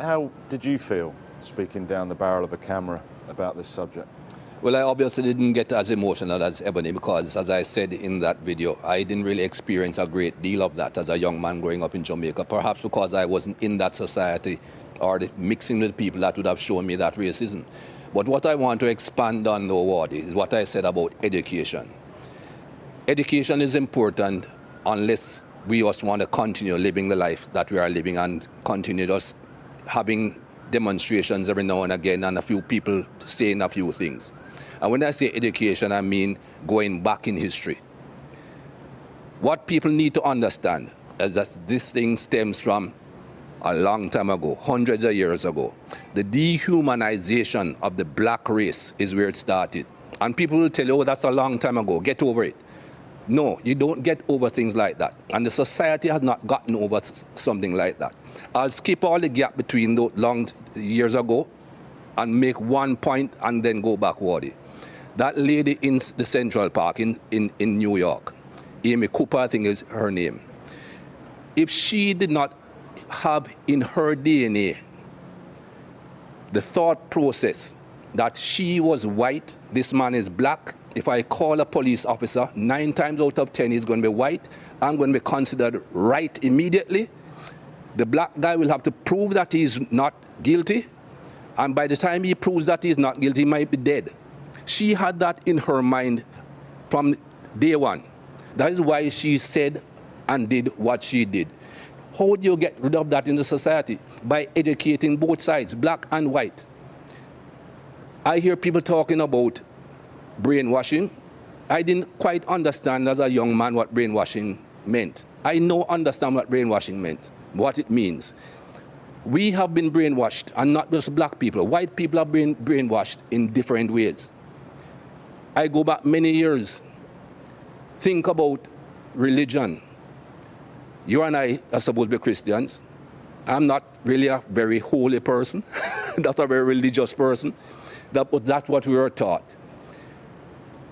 How did you feel speaking down the barrel of a camera about this subject? Well, I obviously didn't get as emotional as Ebony because, as I said in that video, I didn't really experience a great deal of that as a young man growing up in Jamaica, perhaps because I wasn't in that society or mixing with people that would have shown me that racism. But what I want to expand on, though, Wardy, is what I said about education. Education is important unless we just want to continue living the life that we are living and continue just having demonstrations every now and again and a few people saying a few things. And when I say education, I mean going back in history. What people need to understand is that this thing stems from a long time ago, hundreds of years ago. The dehumanization of the black race is where it started. And people will tell you, oh, that's a long time ago, get over it. No, you don't get over things like that. And the society has not gotten over something like that. I'll skip all the gap between those long years ago and make one point and then go backward. That lady in the Central Park in New York, Amy Cooper, I think is her name. If she did not have in her DNA the thought process that she was white, this man is black, if I call a police officer, 9 times out of 10 he's going to be white, I'm going to be considered right immediately. The black guy will have to prove that he's not guilty, and by the time he proves that he's not guilty, he might be dead. She had that in her mind from day one. That is why she said and did what she did. How do you get rid of that in the society? By educating both sides, black and white. I hear people talking about brainwashing. I didn't quite understand as a young man what brainwashing meant. I now understand what brainwashing meant, what it means. We have been brainwashed, and not just black people. White people have been brainwashed in different ways. I go back many years. Think about religion. You and I are supposed to be Christians. I'm not really a very holy person, not a very religious person. That's what we were taught.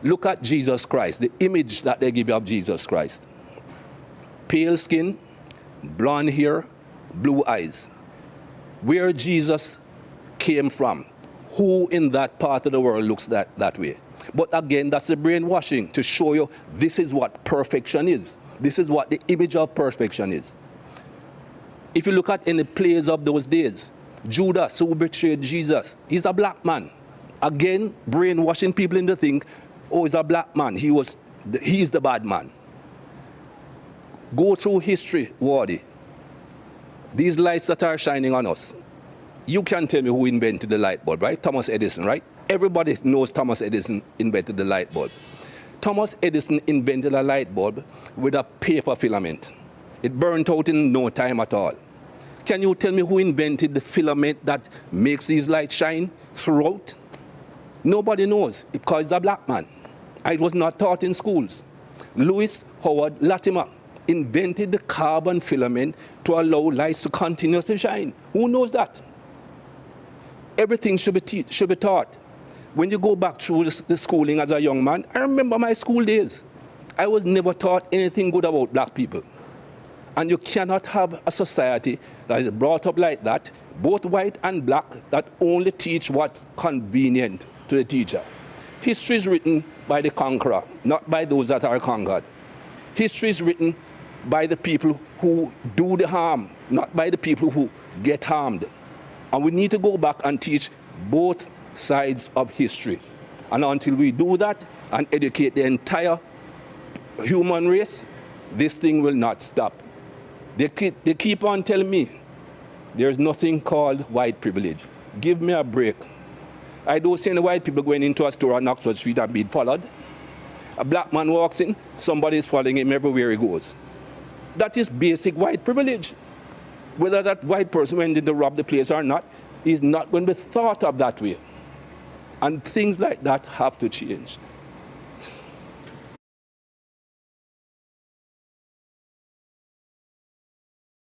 Look at Jesus Christ, the image that they give you of Jesus Christ. Pale skin, blonde hair, blue eyes. Where Jesus came from, who in that part of the world looks that way? But again, that's the brainwashing to show you this is what perfection is. This is what the image of perfection is. If you look at any plays of those days, Judas, who betrayed Jesus, he's a black man. Again, brainwashing people into think, oh, he's a black man, he's the bad man. Go through history, Wardy. These lights that are shining on us, you can tell me who invented the light bulb, right? Thomas Edison, right? Everybody knows Thomas Edison invented the light bulb. Thomas Edison invented a light bulb with a paper filament. It burnt out in no time at all. Can you tell me who invented the filament that makes these lights shine throughout? Nobody knows, because he's a black man. It was not taught in schools. Lewis Howard Latimer invented the carbon filament to allow lights to continuously shine. Who knows that? Everything should be taught. When you go back through the schooling as a young man, I remember my school days. I was never taught anything good about black people. And you cannot have a society that is brought up like that, both white and black, that only teach what's convenient to the teacher. History is written by the conqueror, not by those that are conquered. History is written by the people who do the harm, not by the people who get harmed. And we need to go back and teach both sides of history. And until we do that and educate the entire human race, this thing will not stop. They keep on telling me there's nothing called white privilege. Give me a break. I don't see any white people going into a store on Oxford Street and being followed. A black man walks in, somebody is following him everywhere he goes. That is basic white privilege. Whether that white person went in to rob the place or not, is not going to be thought of that way. And things like that have to change.